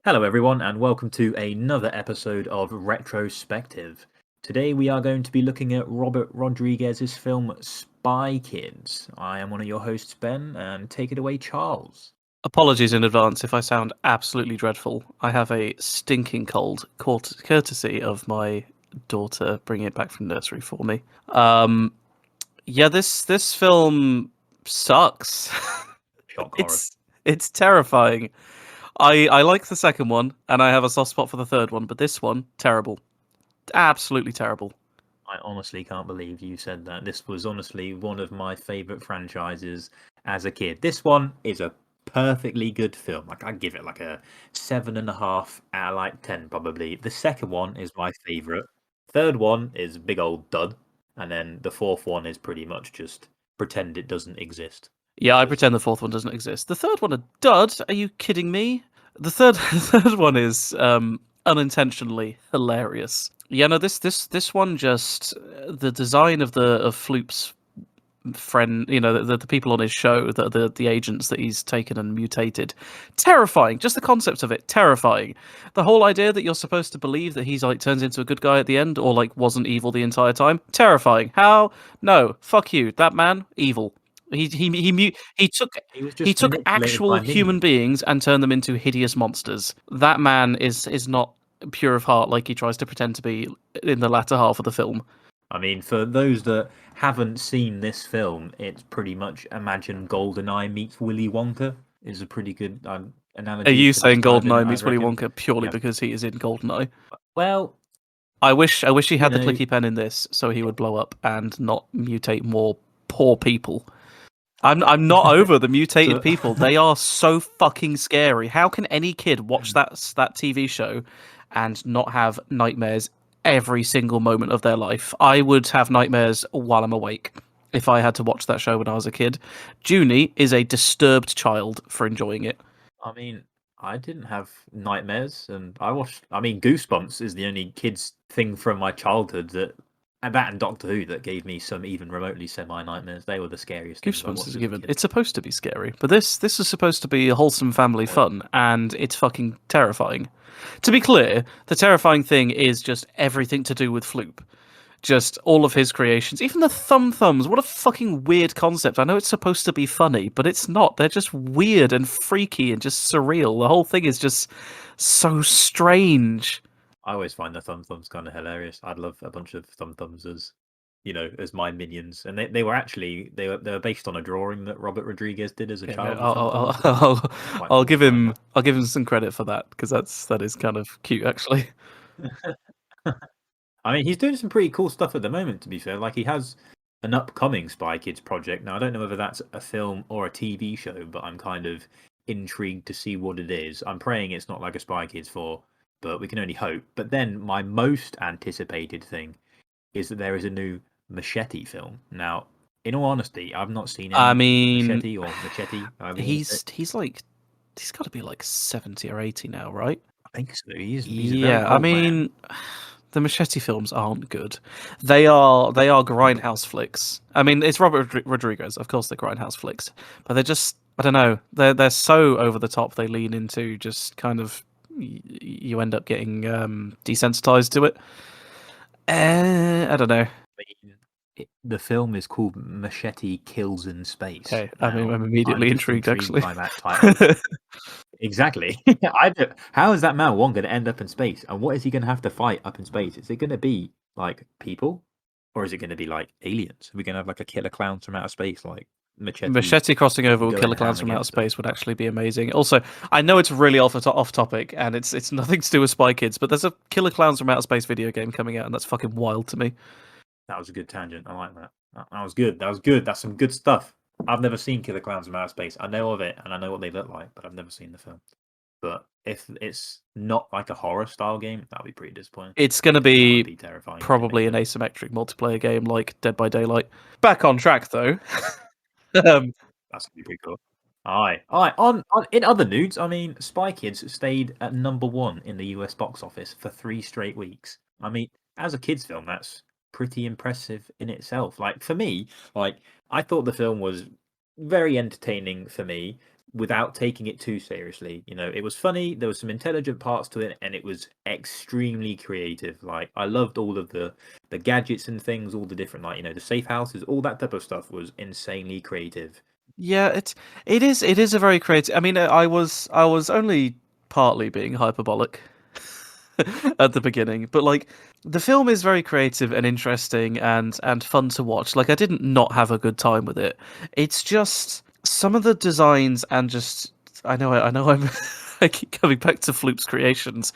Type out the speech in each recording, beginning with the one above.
Hello, everyone, and welcome to another episode of Retrospective. Today, we are going to be looking at Robert Rodriguez's film Spy Kids. I am one of your hosts, Ben, and take it away, Charles. Apologies in advance if I sound absolutely dreadful. I have a stinking cold, courtesy of my daughter bringing it back from nursery for me. This film sucks. Shock horror. It's terrifying. I like the second one, and I have a soft spot for the third one, but this one, terrible, absolutely terrible. I honestly can't believe you said that. This was honestly one of my favourite franchises as a kid. This one is a perfectly good film. Like, I'd give it like a 7.5 out of like 10, probably. The second one is my favourite. Third one is a big old dud. And then the fourth one is pretty much just pretend it doesn't exist. Yeah, I pretend the fourth one doesn't exist. The third one a dud? Are you kidding me? The third one is unintentionally hilarious. Yeah, no, this one just the design of Floop's friend, the people on his show, the agents that he's taken and mutated, terrifying. Just the concept of it, terrifying. The whole idea that you're supposed to believe that he's like turns into a good guy at the end, or like wasn't evil the entire time, terrifying. How? No, fuck you. That man, evil. He took He was just manipulated actual by human minions. beings and turned them into hideous monsters. That man is not pure of heart like he tries to pretend to be in the latter half of the film. I mean, for those that haven't seen this film, it's pretty much imagine GoldenEye meets Willy Wonka is a pretty good analogy. Are you to saying describe it, GoldenEye I meets Willy reckon. Wonka purely Yeah. because he is in GoldenEye? Well, I wish he had the know- clicky pen in this so he would blow up and not mutate more poor people. I'm not over the mutated people. They are so fucking scary. How can any kid watch that TV show and not have nightmares every single moment of their life? I would have nightmares while I'm awake if I had to watch that show when I was a kid. Junie is a disturbed child for enjoying it. I mean, I didn't have nightmares, and I watched. I mean, Goosebumps is the only kids thing from my childhood and Doctor Who that gave me some even remotely semi nightmares. They were the scariest things I Goosebumps watched is as a a given. kid. It's supposed to be scary, but this is supposed to be a wholesome family fun, and it's fucking terrifying. To be clear, the terrifying thing is just everything to do with Floop. Just all of his creations, even the thumbs. What a fucking weird concept. I know it's supposed to be funny, but it's not. They're just weird and freaky and just surreal. The whole thing is just so strange. I always find the Thumbs kind of hilarious. I'd love a bunch of Thumbs as, as my minions, and they were actually they were based on a drawing that Robert Rodriguez did as a child. I'll give him some credit for that because that is kind of cute actually. I mean, he's doing some pretty cool stuff at the moment. To be fair, like he has an upcoming Spy Kids project. Now I don't know whether that's a film or a TV show, but I'm kind of intrigued to see what it is. I'm praying it's not like a Spy Kids 4, but we can only hope. But then my most anticipated thing is that there is a new Machete film. Now, in all honesty, I've not seen any I mean, Machete or Machete. he's got to be like 70 or 80 now, right? I think so. He's Yeah, a very I old mean, man. the Machete films aren't good. They are grindhouse flicks. I mean, it's Robert Rodriguez, of course they're grindhouse flicks, but they're just, I don't know, they're so over the top. They lean into just kind of you end up getting desensitized to it. I don't know. The film is called Machete Kills in Space. Okay, I mean, I'm immediately intrigued actually. By that title. Exactly. How is that man one going to end up in space, and what is he going to have to fight up in space? Is it going to be like people, or is it going to be like aliens? Are we going to have like a killer clowns from outer space, like Machete crossing over with Killer Clowns from Outer Space would actually be amazing. Also, I know it's really off topic, and it's nothing to do with Spy Kids, but there's a Killer Clowns from Outer Space video game coming out, and that's fucking wild to me. That was a good tangent. I like that. That was good. That was good. That's some good stuff. I've never seen Killer Clowns from Outer Space. I know of it, and I know what they look like, but I've never seen the film. But if it's not like a horror style game, that'll be pretty disappointing. It's going to be terrifying. Probably an asymmetric multiplayer game like Dead by Daylight. Back on track though. That's gonna be pretty cool. Aye. On in other news, I mean, Spy Kids stayed at #1 in the US box office for 3 straight weeks. I mean, as a kids film, that's pretty impressive in itself. Like for me, like I thought the film was very entertaining for me. without taking it too seriously. You know, it was funny, there was some intelligent parts to it, and it was extremely creative. Like, I loved all of the gadgets and things, all the different, like, you know, the safe houses, all that type of stuff was insanely creative. Yeah, it is a very creative. I mean, I was only partly being hyperbolic at the beginning, but like the film is very creative and interesting and fun to watch. Like I didn't not have a good time with it. It's just some of the designs and just I know I'm I keep coming back to Floop's creations,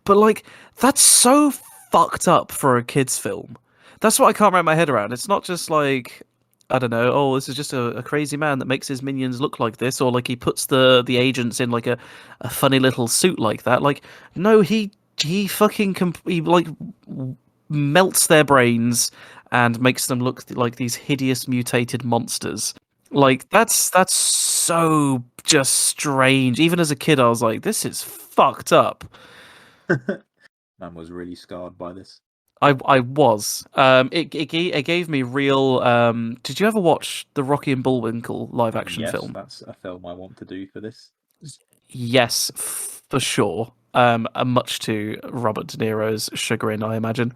but like that's so fucked up for a kids film. That's what I can't wrap my head around. It's not just like I don't know. Oh, this is just a crazy man that makes his minions look like this, or like he puts the agents in like a funny little suit like that. Like, no, he fucking he like melts their brains and makes them look like these hideous mutated monsters. Like that's so just strange. Even as a kid, I was like, this is fucked up. Man was really scarred by this. I was. It gave me real. Did you ever watch the Rocky and Bullwinkle live action Yes, film? that's a film I want to do for this. Yes, for sure. Much to Robert De Niro's chagrin, I imagine.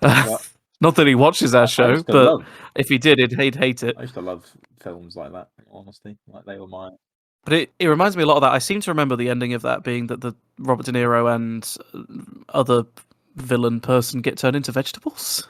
But Not that he watches our I show, used to but love if he did, he'd hate it. I used to love films like that, honestly. Like, they were my... But it reminds me a lot of that. I seem to remember the ending of that being that the Robert De Niro and other villain person get turned into vegetables.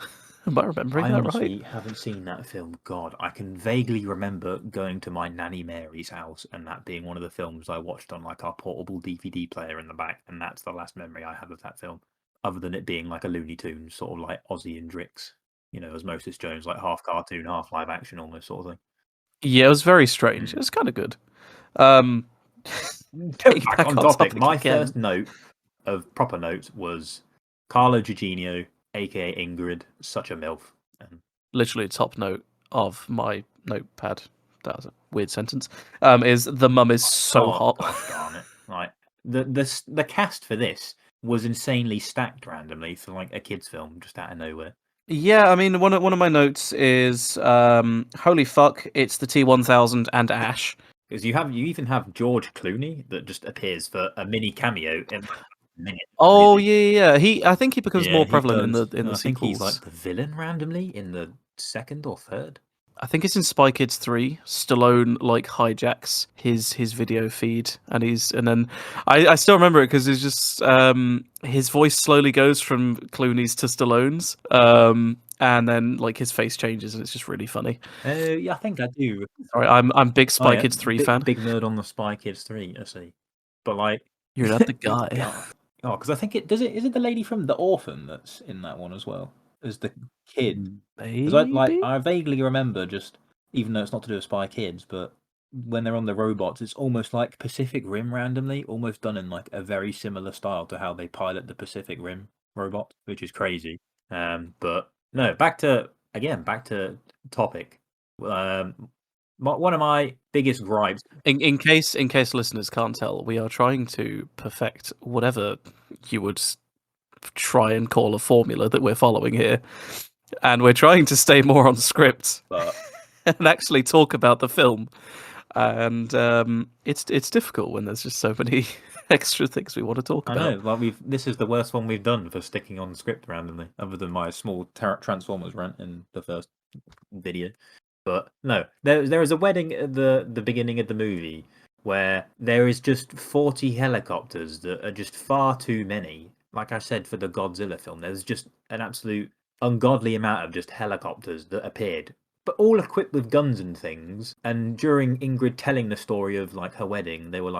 Am I remembering I that honestly right? haven't seen that film. God, I can vaguely remember going to my nanny Mary's house and that being one of the films I watched on like our portable DVD player in the back, and that's the last memory I have of that film, other than it being like a Looney Tunes, sort of like Ozzy and Drix, you know, Osmosis Jones, like half cartoon, half live action, almost sort of thing. Yeah, it was very strange. It was kind of good. Um, Going getting back back on on topic, topic my again. first note of proper notes was Carlo Giugino, aka Ingrid, such a MILF. And Literally, top note of my notepad. That was a weird sentence. Is the mum is so oh hot. gosh darn it. Like the cast for this was insanely stacked randomly for like a kids film just out of nowhere. Yeah, I mean, one of my notes is holy fuck, it's the T-1000 and Ash. Because you even have George Clooney that just appears for a mini cameo in like a minute, Oh really. yeah, yeah, yeah. I think he becomes Yeah, more he prevalent in does. the And I think he's sequels. like the villain randomly in the second or third. I think it's in Spy Kids 3. Stallone like hijacks his video feed, and then I still remember it because it's just his voice slowly goes from Clooney's to Stallone's, and then like his face changes, and it's just really funny. Yeah, I think I do. Sorry, I'm big Oh Spy yeah, Kids 3 fan. big nerd on the Spy Kids 3, I see. But like, You're not the guy. God, oh, because I think it does it. Is it the lady from The Orphan that's in that one as well as the kid? Because Maybe. I vaguely remember, just even though it's not to do with Spy Kids, but when they're on the robots, it's almost like Pacific Rim randomly, almost done in like a very similar style to how they pilot the Pacific Rim robot, which is crazy. But no, back to topic. One of my biggest gripes. In case listeners can't tell, we are trying to perfect whatever you would try and call a formula that we're following here, and we're trying to stay more on script But and actually talk about the film. And it's difficult when there's just so many extra things we want to talk I about. know, like this is the worst one we've done for sticking on script randomly, other than my small Transformers rant in the first video. But no, there is a wedding at the beginning of the movie where there is just 40 helicopters that are just far too many. Like I said for the Godzilla film, there's just an absolute ungodly amount of just helicopters that appeared, but all equipped with guns and things. And during Ingrid telling the story of like her wedding, they were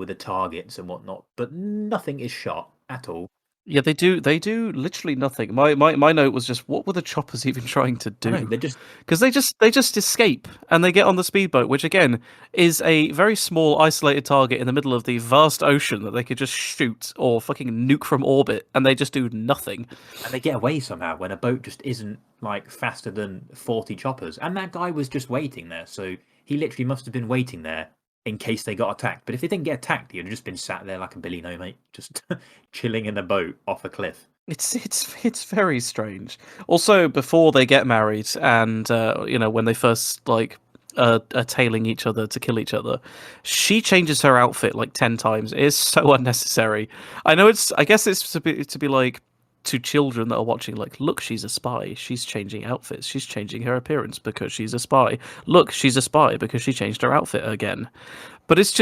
the targets and whatnot, but nothing is shot at all. Yeah, they do literally nothing. My note was just, what were the choppers even trying to I know do? they're just Because they just escape and they get on the speedboat, which again is a very small isolated target in the middle of the vast ocean that they could just shoot or fucking nuke from orbit, and they just do nothing. and they get away somehow when a boat just isn't like faster than 40 choppers. And that guy was just waiting there, so he literally must have been waiting there in case they got attacked. But if they didn't get attacked, he'd have just been sat there like a Billy No mate, just chilling in the boat off a cliff. It's very strange. Also, before they get married, and when they first like are tailing each other to kill each other. She changes her outfit like 10 times. It is so unnecessary. I know it's. I guess it's to be like to children that are watching. Like, look, she's a spy. She's changing outfits. She's changing her appearance because she's a spy. Look, she's a spy because she changed her outfit again. But it's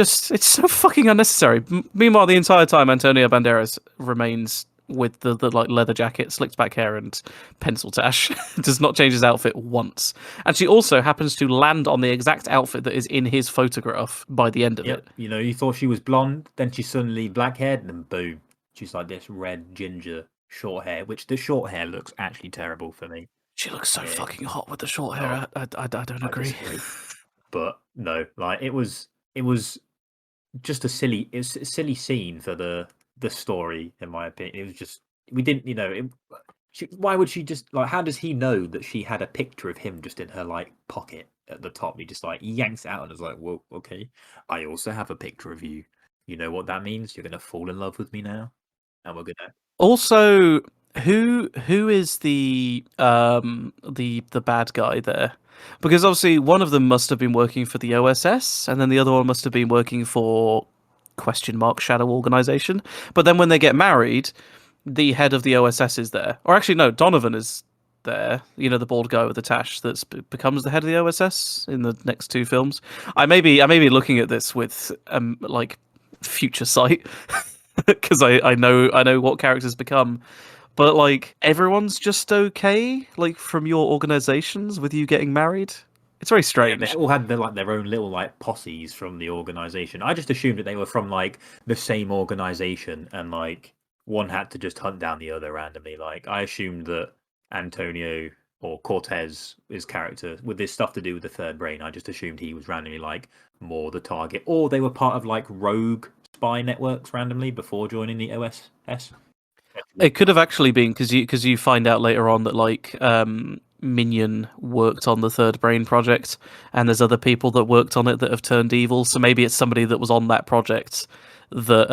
so fucking unnecessary. Meanwhile, the entire time, Antonio Banderas remains with the like leather jacket, slicked back hair, and pencil tash. Does not change his outfit once. And she also happens to land on the exact outfit that is in his photograph by the end of it. You know, you thought she was blonde, then she's suddenly black haired, and then boom, she's like this red ginger short hair. Which the short hair looks actually terrible for me. She looks so fucking hot with the short hair. I don't agree. But no, like it was just a silly scene for the story, in my opinion. It was just we didn't, you know, why would she just like? How does he know that she had a picture of him just in her like pocket at the top? He just like yanks it out and is like, "Well, okay, I also have a picture of you. You know what that means? You're gonna fall in love with me now, and we're gonna." Also, who is the bad guy there? Because obviously one of them must have been working for the OSS, and then the other one must have been working for question mark shadow organization. But then when they get married, the head of the OSS is there, or actually no, Donovan is there. You know, the bald guy with the tash that becomes the head of the OSS in the next two films. I may be looking at this with like future sight because I know what characters become. But like everyone's just okay, like from your organizations with you getting married. It's very Yeah, strange. they all had their own little like posses from the organization. I just assumed that they were from like the same organization, and like one had to just hunt down the other randomly. Like I assumed that Antonio or Cortez, his character, with this stuff to do with the third brain, I just assumed he was randomly like more the target, or they were part of like rogue spy networks randomly before joining the OSS. It could have actually been because you find out later on that like Minion worked on the Third Brain project, and there's other people that worked on it that have turned evil. So maybe it's somebody that was on that project that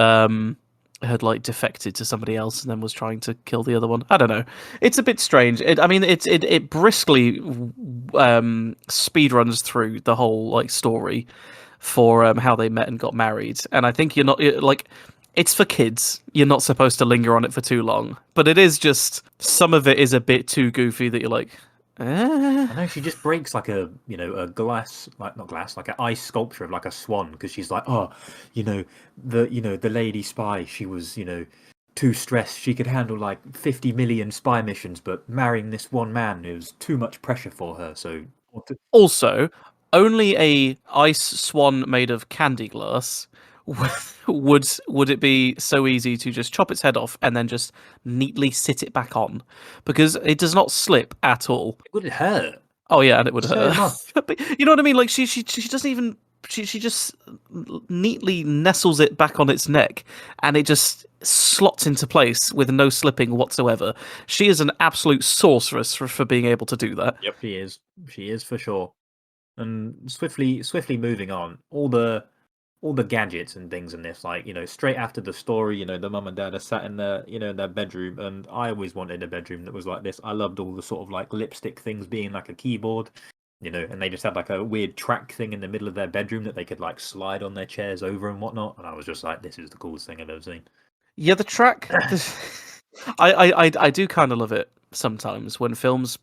had like defected to somebody else and then was trying to kill the other one. I don't know. It's a bit strange. It briskly speed runs through the whole like story for how they met and got married, and I think you're not like it's for kids. You're not supposed to linger on it for too long. But it is just some of it is a bit too goofy that you're like, I know she just breaks like a glass, like not glass, like an ice sculpture of like a swan, because she's like, oh, the lady spy, she was too stressed. She could handle like 50 million spy missions, but marrying this one man, it was too much pressure for her. So Also, only a ice swan made of candy glass would it be so easy to just chop its head off and then just neatly sit it back on, because it does not slip at all. it would hurt Oh yeah, and it would so hurt. much. But you know what I mean? Like she doesn't even she just neatly nestles it back on its neck, and it just slots into place with no slipping whatsoever. She is an absolute sorceress for being able to do that. Yep, she is. She is for sure. And swiftly moving on, all the gadgets and things in this, like straight after the story, the mum and dad are sat in their in their bedroom, and I always wanted a bedroom that was like this. I loved all the sort of like lipstick things being like a keyboard, and they just had like a weird track thing in the middle of their bedroom that they could like slide on their chairs over and whatnot, and I was just like, this is the coolest thing I've ever seen. Yeah, the track. I do kind of love it sometimes when films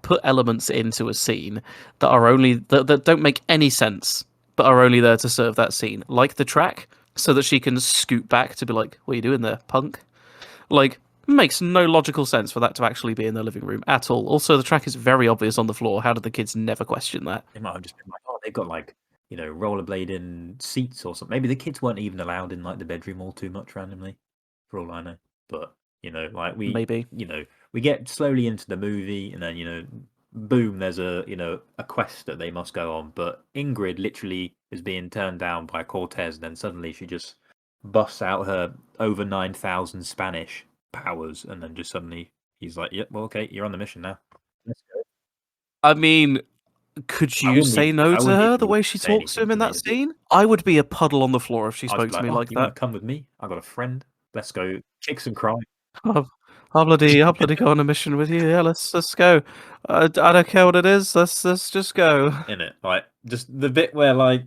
put elements into a scene that are only that don't make any sense, but are only there to serve that scene, like the track, so that she can scoot back to be like, "What are you doing there, punk?" Like, makes no logical sense for that to actually be in their living room at all. Also, the track is very obvious on the floor. How did the kids never question that? They might have just been like, oh, they've got like rollerblading seats or something. Maybe the kids weren't even allowed in like the bedroom all too much randomly, for all I know. But like Maybe. we get slowly into the movie, and then boom, there's a quest that they must go on. But Ingrid literally is being turned down by Cortez, and then suddenly she just busts out her over 9,000 Spanish powers, and then just suddenly he's like, "Yep, well, okay, you're on the mission now. Let's go." I mean, could you say no I to wouldn't her even the need way you she to say talks to anything him to in me. that scene? I would be a puddle on the floor if she I'd spoke be to like, me "Oh, like you want that. to come with me? I got a friend. Let's go kick some crime." I'll bloody go on a mission with you. Yeah, let's go. I don't care what it is. Let's just go. In it, like just the bit where like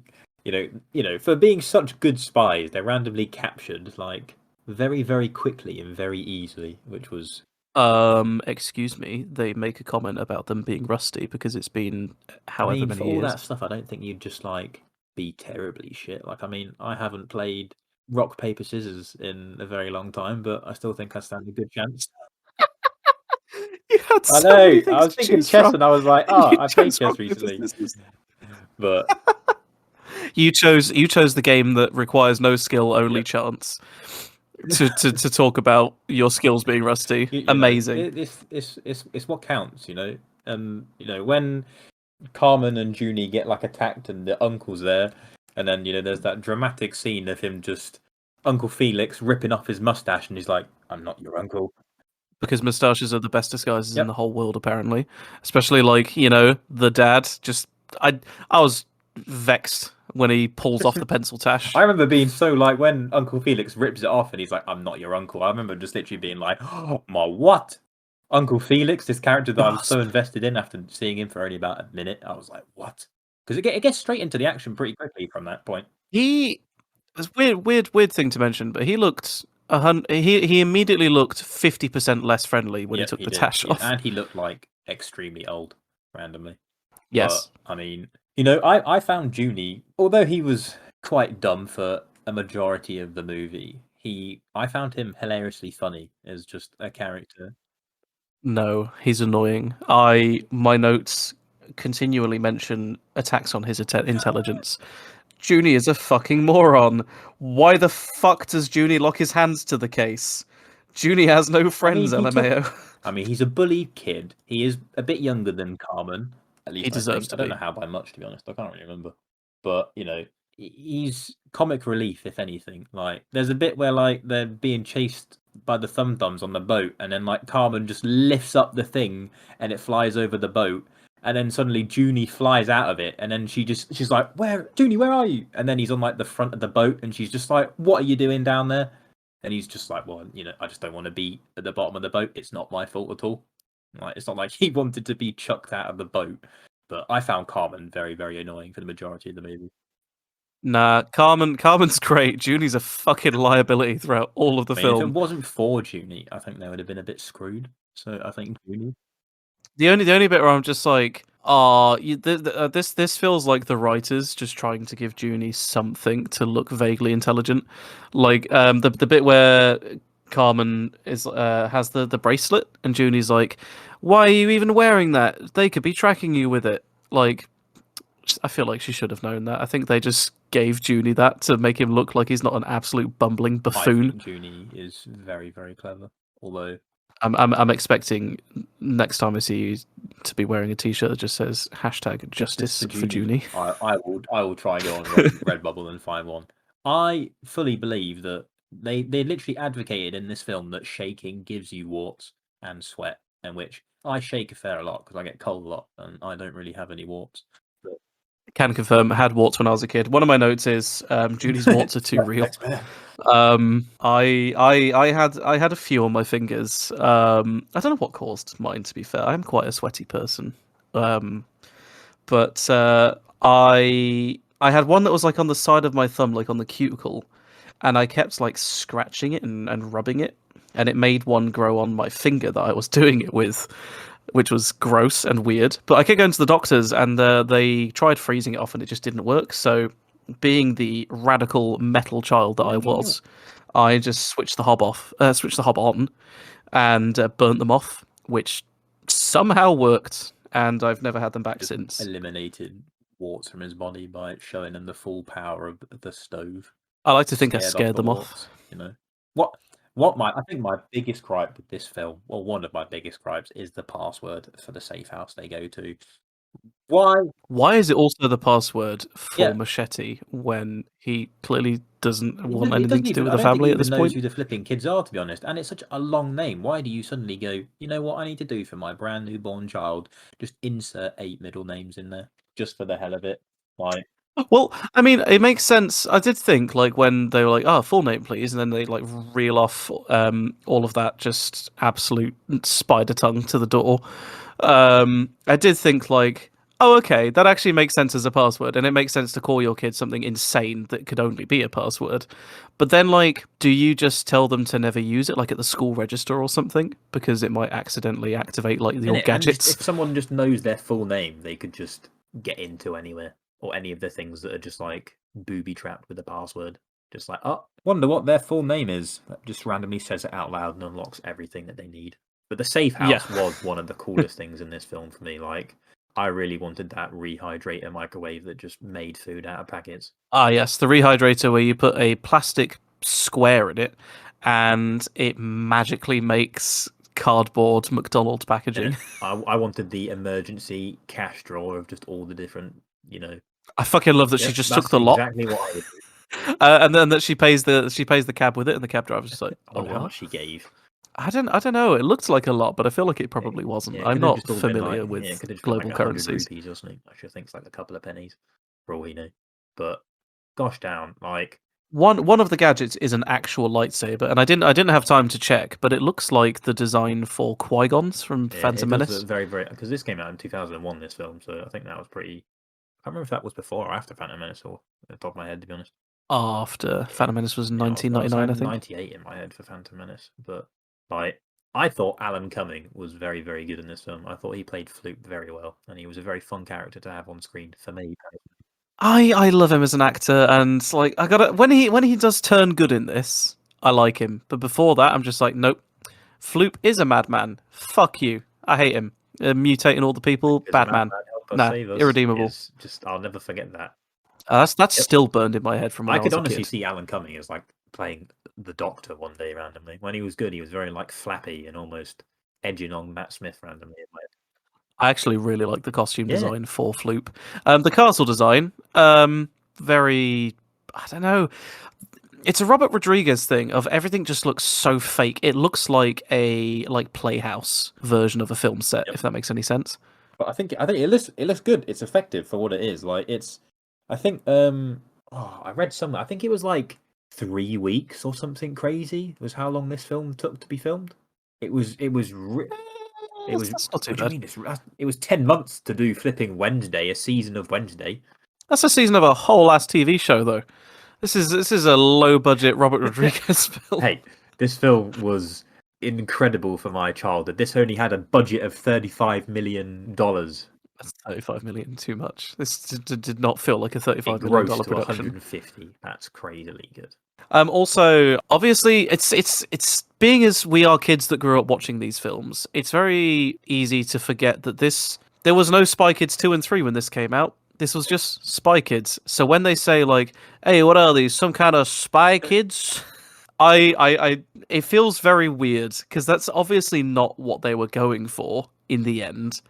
for being such good spies, they're randomly captured like very very quickly and very easily, which was Excuse me. They make a comment about them being rusty because it's been I however mean, many for all years. that stuff, I don't think you'd just like be terribly shit. Like, I mean, I haven't played rock paper scissors in a very long time, but I still think I stand a good chance. You had I so know. many I things was to thinking choose chess, from, and I was like, and oh, you I played chose chess rock paper recently, scissors. but You chose the game that requires no skill, only yep. chance. To talk about your skills being rusty. Amazing. It's what counts, when Carmen and Junie get like attacked and the uncle's there, and then there's that dramatic scene of him just Uncle Felix ripping off his mustache, and he's like, "I'm not your uncle." Because moustaches are the best disguises in Yep. the whole world, apparently. Especially like the dad. Just I was vexed when he pulls off the pencil tash. I remember being so like when Uncle Felix rips it off and he's like, "I'm not your uncle." I remember just literally being like, "Oh my what?" Uncle Felix, this character that I was so Gasp. invested in after seeing him for only about a minute, I was like, "What?" Because it gets straight into the action pretty quickly from that point. He it's weird thing to mention, but he looked he immediately looked 50% less friendly when he Yep, took he the did. tash Yeah, off. and he looked like extremely old randomly. But Yes. I mean, I found Junie, although he was quite dumb for a majority of the movie, I found him hilariously funny as just a character. No, he's annoying. My notes continually mention attacks on his intelligence. Junie is a fucking moron. Why the fuck does Junie lock his hands to the case? Junie has no I mean, friends, LMAO. he's a bullied kid. He is a bit younger than Carmen, at He least I deserves think. I to don't know be. how by much, to be honest. I can't really remember. But, he's comic relief, if anything. Like, there's a bit where, like, they're being chased by the Thumb Thumbs on the boat, and then, like, Carmen just lifts up the thing, and it flies over the boat. And then suddenly Junie flies out of it, and then she's like, Junie, where are you? And then he's on, like, the front of the boat, and she's just like, what are you doing down there? And he's just like, well, I just don't want to be at the bottom of the boat. It's not my fault at all. Like, it's not like he wanted to be chucked out of the boat. But I found Carmen very, very annoying for the majority of the movie. Nah, Carmen's great. Junie's a fucking liability throughout all of the I mean, if it film. wasn't for Junie, I think they would have been a bit screwed. So I think Junie. The only bit where I'm just like, this feels like the writers just trying to give Junie something to look vaguely intelligent, like the bit where Carmen is has the bracelet and Junie's like, why are you even wearing that? They could be tracking you with it. Like, I feel like she should have known that. I think they just gave Junie that to make him look like he's not an absolute bumbling I buffoon. think Junie is very, very clever. Although I'm expecting next time I see you to be wearing a T-shirt that just says hashtag justice justice for Junie, Junie. I will try and go on Redbubble and find one. I fully believe that they literally advocated in this film that shaking gives you warts and sweat, and which I shake a fair lot because I get cold a lot and I don't really have any warts. But Can confirm, I had warts when I was a kid. One of my notes is Junie's warts are too real. Thanks, man. I had a few on my fingers. I don't know what caused mine. To be fair, I'm quite a sweaty person. But I had one that was like on the side of my thumb, like on the cuticle, and I kept like scratching it and rubbing it, and it made one grow on my finger that I was doing it with, which was gross and weird. But I kept going to the doctors, and they tried freezing it off, and it just didn't work. So, being the radical metal child that I was, I just switched the hob on, and burnt them off, which somehow worked. And I've never had them back Just since. eliminated warts from his body by showing him the full power of the stove. I like to think I Scared off scared the them off. warts. I think my biggest gripe with this film, well, one of my biggest gripes, is the password for the safe house they go to. Why? Why is it also the password for Yeah, Machete when he clearly doesn't he want doesn't, he anything doesn't to do even. with I the don't think he family at even this knows point? who the flipping kids are, to be honest. And it's such a long name. Why do you suddenly go? You know what I need to do for my brand new born child? Just insert 8 middle names in there, just for the hell of it. Like, Well, I mean, it makes sense. I did think like when they were like, "Oh, full name, please," and then they like reel off all of that just absolute spider tongue to the door. I did think like, "Oh, okay, that actually makes sense as a password, and it makes sense to call your kid something insane that could only be a password." But then, like, do you just tell them to never use it, like at the school register or something, because it might accidentally activate like your And just gadgets? if someone just knows their full name, they could just get into anywhere or any of the things that are just like booby trapped with a password. Just like, oh, wonder what their full name is. That just randomly says it out loud and unlocks everything that they need. But the safe Yeah. house was one of the coolest things in this film for me. Like, I really wanted that rehydrator microwave that just made food out of packets. Ah, yes, the rehydrator where you put a plastic square in it and it magically makes cardboard McDonald's packaging. I wanted the emergency cash drawer of just all the different, you know. I fucking love that she Yep, just took that's the lot, exactly what I would do. and then that she pays the cab with it, and the cab driver's just like, I "Oh wonder how what?" much she gave. I don't know. It looked like a lot, but I feel like it probably wasn't. Yeah, it I'm could have not just all been like, familiar yeah, it with could have just been like global 100 currencies. rupees or something. I should think it's like a couple of pennies, for all we know. But gosh down, like, One of the gadgets is an actual lightsaber, and I didn't have time to check, but it looks like the design for Qui-Gon's from yeah, it Phantom does look Menace. very, very, because this came out in 2001, this film, so I think that was pretty. I can't remember if that was before or after Phantom Menace, or at the top of my head, to be honest. After Phantom Menace was Yeah, I was 1999, I saying think. 98 in my head for Phantom Menace, but like, I thought Alan Cumming was very, very good in this film. I thought he played Floop very well, and he was a very fun character to have on screen for me. I love him as an actor, and like I gotta when he does turn good in this, I like him. But before that, I'm just like, nope. Floop is a madman. Fuck you. I hate him. Mutating all the people, Because bad Madman man. Help Us Nah, Save Us irredeemable. is just, I'll never forget that. That's Yep. still burned in my head from when I I could was a honestly kid. see Alan Cumming as like playing the Doctor one day randomly. When he was good, he was very like flappy and almost edging on Matt Smith randomly in my head. I actually really like the costume Yeah, design for Floop. The castle design, very. I don't know. It's a Robert Rodriguez thing of everything just looks so fake. It looks like a playhouse version of a film set, yep. if that makes any sense. But I think it looks good. It's effective for what it is. Like it's, I think I read somewhere. I think it was like 3 weeks or something crazy was how long this film took to be filmed. It was it was. That's not too What do you bad. mean? It was 10 months to do flipping Wednesday, a season of Wednesday. That's a season of a whole ass TV show, though. This is a low budget Robert Rodriguez film. Hey, this film was incredible for my childhood. This only had a budget of $35 million. That's 35 million too much. This did not feel like a It $35 million grossed to production. 150. That's crazily good. Also, obviously, it's being as we are kids that grew up watching these films. It's very easy to forget that there was no Spy Kids 2 and 3 when this came out. This was just Spy Kids. So when they say like, "Hey, what are these? Some kind of Spy Kids?" It feels very weird because that's obviously not what they were going for in the end.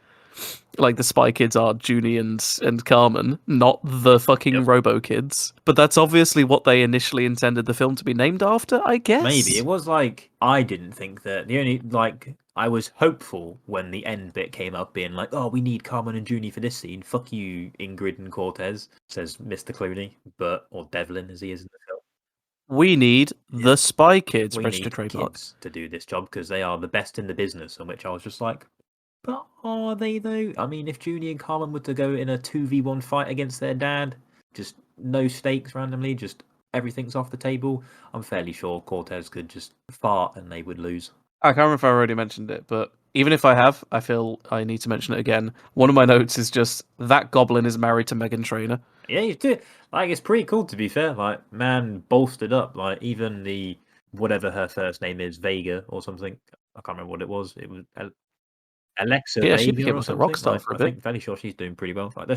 Like the Spy Kids are Junie and Carmen, not the fucking Yep. Robo Kids. But that's obviously what they initially intended the film to be named after, I guess. Maybe it was like I didn't think that the only like I was hopeful when the end bit came up, being like, "Oh, we need Carmen and Junie for this scene." Fuck you, Ingrid and Cortez, says Mr. Clooney, or Devlin as he is in the film. We need the Spy Kids We registered need trademark. kids to do this job because they are the best in the business. On which I was just like, but are they though? I mean, if Junie and Carmen were to go in a 2v1 fight against their dad, just no stakes randomly, just everything's off the table, I'm fairly sure Cortez could just fart and they would lose. I can't remember if I already mentioned it, but even if I have, I feel I need to mention it again. One of my notes is just that Goblin is married to Megan Trainor. Yeah, you do. Like, it's pretty cool to be fair. Like, man bolstered up. Like, even the whatever her first name is, Vega or something. I can't remember what it was. It was Alexa Yeah, she Vega became or like a rock something. star Like, for a I bit. think fairly sure she's doing pretty well. Like the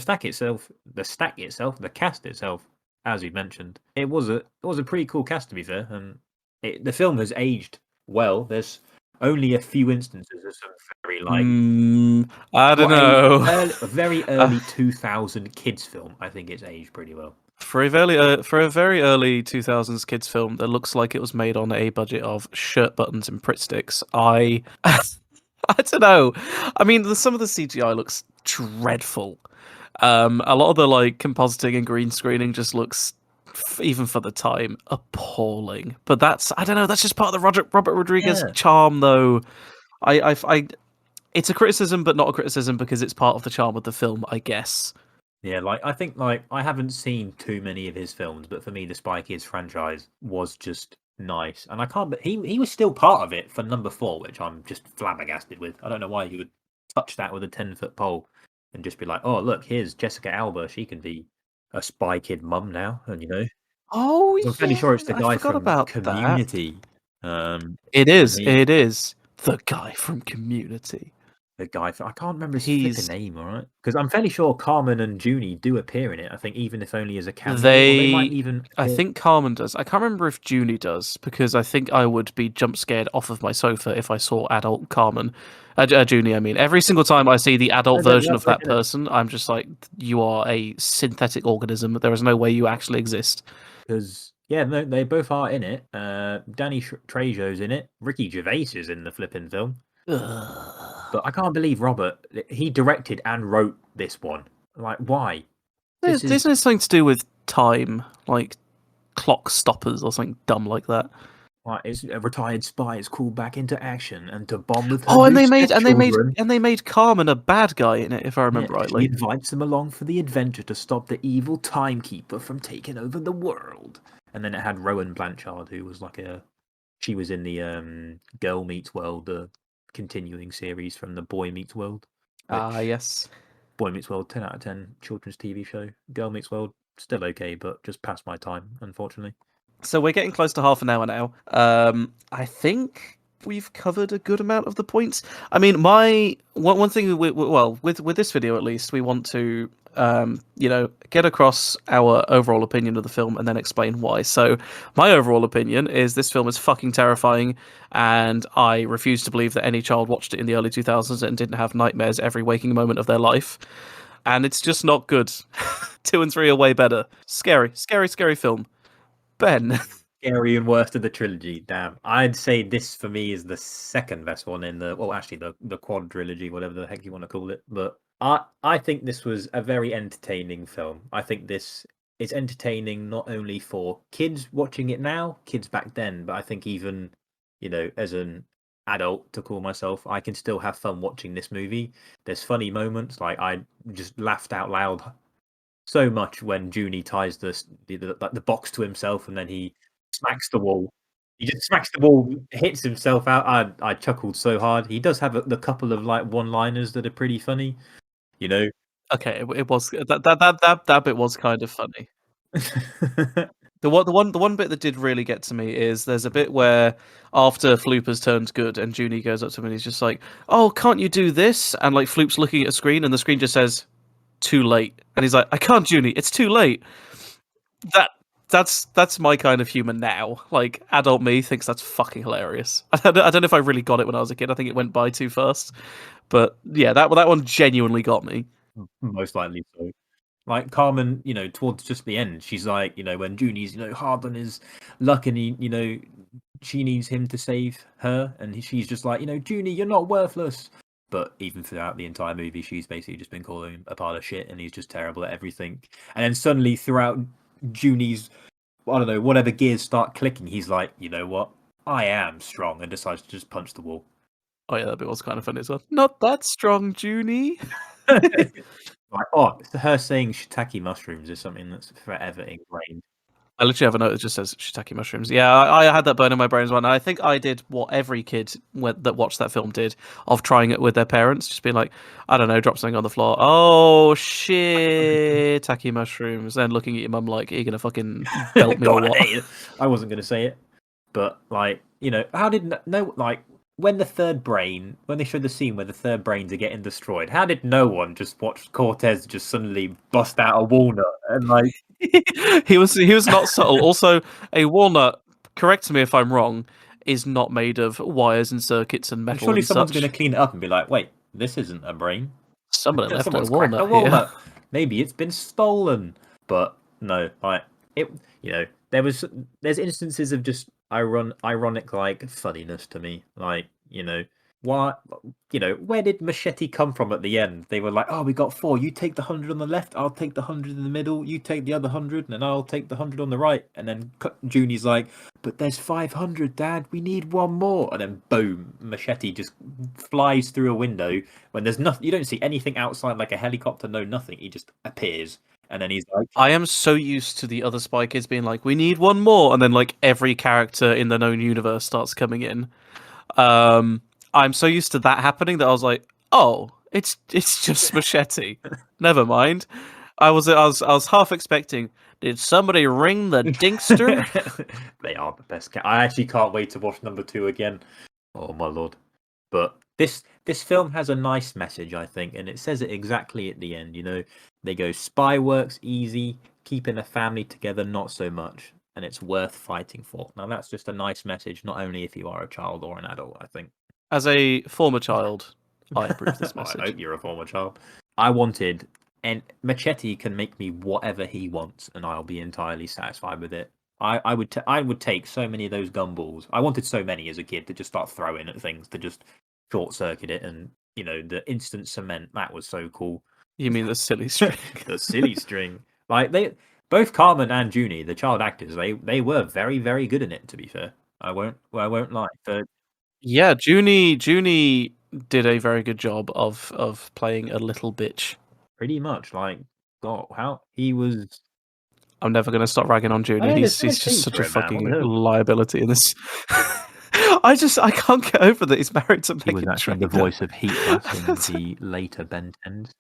cast itself, as you mentioned, it was a pretty cool cast to be fair, and the film has aged well. There's only a few instances of some very like I don't for know. a very Uh, early 2000 kids film. I think it's aged pretty well. for a very early 2000s kids film that looks like it was made on a budget of shirt buttons and Pritt sticks, I don't know. I mean, some of the CGI looks dreadful. A lot of the like compositing and green screening just looks, even for the time, appalling. But that's, I don't know. That's just part of the Robert Rodriguez Yeah. charm, though. I it's a criticism, but not a criticism because it's part of the charm of the film, I guess. Yeah, like I think like I haven't seen too many of his films, but for me the Spy Kids franchise was just nice. And I can't but he was still part of it for number 4, which I'm just flabbergasted with. I don't know why he would touch that with a 10-foot pole and just be like, "Oh, look, here's Jessica Alba. She can be a Spy Kid mum now." And Oh 'cause I'm fairly yeah, sure it's the I guy forgot from about that. Community. It And is. he It is the guy from Community. the guy I can't remember his flipping He's name, all right? Because I'm fairly sure Carmen and Junie do appear in it. I think even if only as a cameo, or they might they. even I appear think Carmen does. I can't remember if Junie does because I think I would be jump scared off of my sofa if I saw adult Carmen, Junie. I mean, every single time I see the adult version That's of like that person, I'm just like, you are a synthetic organism. There is no way you actually exist. because yeah, no, they both are in it. Danny Trejo's in it. Ricky Gervais is in the flipping film. Ugh. But I can't believe Robert. He directed and wrote this one. Like, why? This Isn't is it something to do with time, like clock stoppers or something dumb like that? like it's a retired spy is called back into action and to bond with her Oh, new stepchildren. and they made Carmen a bad guy in it, if I Yeah, remember she rightly. invites them along for the adventure to stop the evil timekeeper from taking over the world. And then it had Rowan Blanchard, who was like she was in the Girl Meets World, the continuing series from the Boy Meets World, Ah, which yes. Boy Meets World 10 out of 10 children's TV show. Girl Meets World still okay, but just past my time, unfortunately. So we're getting close to half an hour now. I think we've covered a good amount of the points. I mean, my one thing, well, with this video at least, we want to, get across our overall opinion of the film and then explain why. So, my overall opinion is this film is fucking terrifying, and I refuse to believe that any child watched it in the early 2000s and didn't have nightmares every waking moment of their life. And it's just not good. 2 and 3 are way better. Scary, scary, scary film. Ben. Scary and worst of the trilogy. Damn, I'd say this for me is the second best one in the actually the quad trilogy, whatever the heck you want to call it. But I think this was a very entertaining film. I think this is entertaining not only for kids watching it now, kids back then, but I think even as an adult to call myself, I can still have fun watching this movie. There's funny moments, like I just laughed out loud so much when Junie ties the box to himself and then he smacks the wall. He just smacks the wall, hits himself out. I chuckled so hard. He does have the couple of like one-liners that are pretty funny, you know. Okay, it was that bit was kind of funny. The one bit that did really get to me is there's a bit where after Floop has turned good and Junie goes up to him and he's just like, "Oh, can't you do this?" And like Floop's looking at a screen and the screen just says, "Too late," and he's like, "I can't, Junie. It's too late." That that's my kind of humor now. Like adult me thinks that's fucking hilarious. I don't know if I really got it when I was a kid. I think it went by too fast. But yeah, that one genuinely got me. Most likely so. Like Carmen, towards just the end, she's like, when Junie's, hard on his luck and she needs him to save her, and she's just like, Junie, you're not worthless. But even throughout the entire movie, she's basically just been calling him a pile of shit, and he's just terrible at everything. And then suddenly, throughout Junie's, I don't know, whatever gears start clicking, he's like, you know what? I am strong, and decides to just punch the wall. Oh yeah, that bit was kind of funny as well. Not that strong, Junie. Like, oh, her saying shiitake mushrooms is something that's forever ingrained. I literally have a note that just says shiitake mushrooms. Yeah, I had that burn in my brain as well. And I think I did what every kid that watched that film did of trying it with their parents, just being like, I don't know, drop something on the floor. Oh shit, shiitake mushrooms. Then looking at your mum like, are you gonna fucking belt me or God, what? I wasn't going to say it, but like, how did no like when they showed the scene where the third brains are getting destroyed? How did no one just watch Cortez just suddenly bust out a walnut and like He was not subtle. Also, a walnut, correct me if I'm wrong, is not made of wires and circuits and and metal surely and someone's going to such. clean it up and be like, wait, this isn't a brain. Somebody left a Someone's cracked a walnut here. walnut. Maybe it's been stolen. But no, like it. There's instances of just ironic like funniness to me. Like Why, where did Machete come from at the end? They were like, "Oh, we got 4. You take the 100 on the left. I'll take the 100 in the middle. You take the other 100, and then I'll take the 100 on the right." And then Junie's like, "But there's 500, Dad. We need one more." And then boom, Machete just flies through a window when there's nothing. You don't see anything outside, like a helicopter. No, nothing. He just appears, and then he's like, I am so used to the other Spy Kids being like, "We need one more," and then like every character in the known universe starts coming in. Um, I'm so used to that happening that I was like, "Oh, it's just Machete." Never mind. I was half expecting. Did somebody ring the Dinkster? They are the best. I actually can't wait to watch number 2 again. Oh my lord! But this film has a nice message, I think, and it says it exactly at the end. They go, "Spy work's easy, keeping a family together not so much, and it's worth fighting for." Now that's just a nice message, not only if you are a child or an adult, I think. As a former child, I approve this I message. hope you're a former child. I wanted, and Machete can make me whatever he wants, and I'll be entirely satisfied with it. I would take so many of those gumballs. I wanted so many as a kid to just start throwing at things to just short circuit it, and the instant cement, that was so cool. You mean the silly string? The silly string, like both Carmen and Junie, the child actors, they were very very good in it. To be fair, I won't lie. Yeah, Junie did a very good job of playing a little bitch. Pretty much, like, God, how he was. I'm never going to stop ragging on I Junie. know He's there's no he's just teeth such for a it, man. What the fucking hell? liability in this. I can't get over that he's married to He was Megan actually the Trainor. voice of Heatblast in the later Ben 10s.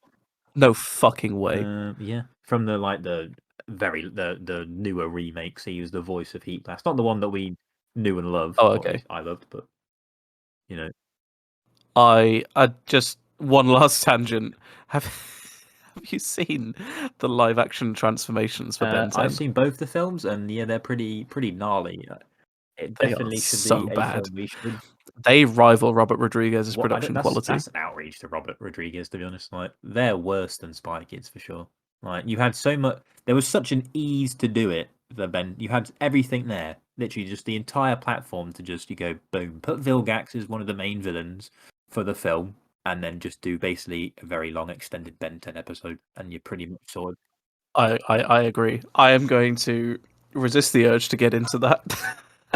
No fucking way. Yeah, from the newer remakes, he was the voice of Heatblast. Not the one that we knew and loved, Oh, or at okay. least I loved, but you know. I just one last tangent. Have have you seen the live action transformations for Ben 10? I've seen both the films, and yeah, they're pretty gnarly. It They are definitely should so be a bad. film we should. They rival Robert Rodriguez's What I don't, production quality. that's an outrage to Robert Rodriguez, to be honest. Like, they're worse than Spy Kids for sure. Like, you had so much, there was such an ease to do it. The Ben, you had everything there, literally just the entire platform to just you go boom, put Vilgax as one of the main villains for the film, and then just do basically a very long extended Ben 10 episode, and you're pretty much sorted. I agree. I am going to resist the urge to get into that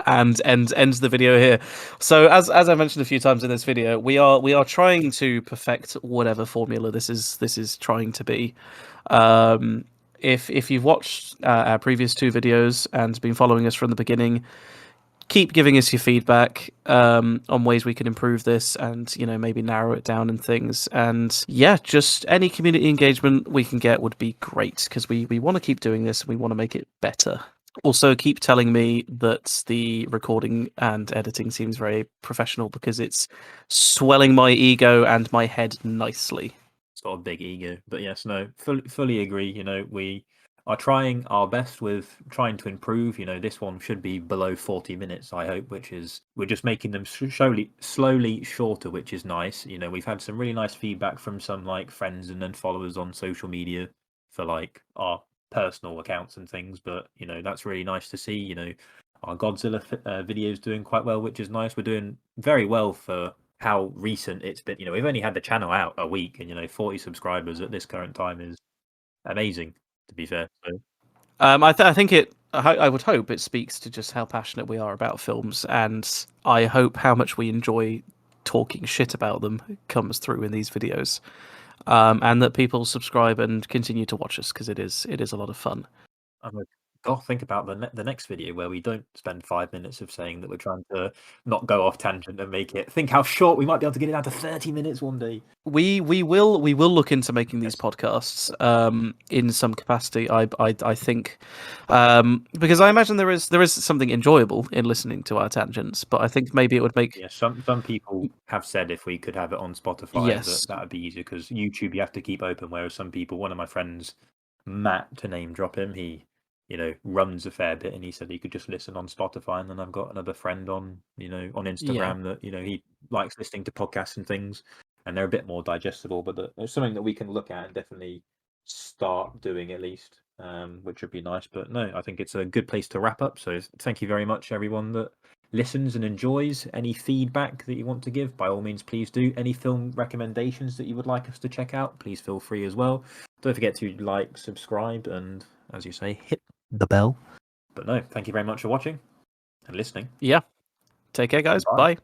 and end the video here. So as I mentioned a few times in this video, we are trying to perfect whatever formula this is trying to be. If you've watched our previous 2 videos and been following us from the beginning, keep giving us your feedback on ways we can improve this and maybe narrow it down and things. And yeah, just any community engagement we can get would be great, because we want to keep doing this and we want to make it better. Also, keep telling me that the recording and editing seems very professional, because it's swelling my ego and my head nicely. Sort of big ego, but yes, no, fully agree. We are trying our best with trying to improve. This one should be below 40 minutes, I hope, which is we're just making them slowly shorter, which is nice. We've had some really nice feedback from some like friends and then followers on social media for like our personal accounts and things, but that's really nice to see. Our Godzilla videos doing quite well, which is nice. We're doing very well for how recent it's been. We've only had the channel out a week, and 40 subscribers at this current time is amazing, to be fair. So I think it. I would hope it speaks to just how passionate we are about films, and I hope how much we enjoy talking shit about them comes through in these videos, and that people subscribe and continue to watch us, because it is a lot of fun. I'm like, God, think about the next video where we don't spend 5 minutes of saying that we're trying to not go off tangent and make it. Think how short we might be able to get it down to 30 minutes one day. We will look into making these podcasts in some capacity. I think because I imagine there is something enjoyable in listening to our tangents, but I think maybe it would make some people have said if we could have it on Spotify, yes, that would be easier, because YouTube you have to keep open, whereas some people, one of my friends, Matt, to name drop him, he runs a fair bit, and he said he could just listen on Spotify. And then I've got another friend on on Instagram that he likes listening to podcasts and things, and they're a bit more digestible, but there's something that we can look at and definitely start doing at least, which would be nice. But no, I think it's a good place to wrap up. So thank you very much, everyone that listens and enjoys. Any feedback that you want to give, by all means, please do. Any film recommendations that you would like us to check out, please feel free as well. Don't forget to like, subscribe, and, as you say, hit the bell. But no, thank you very much for watching and listening. Yeah. Take care, guys. Bye. Bye.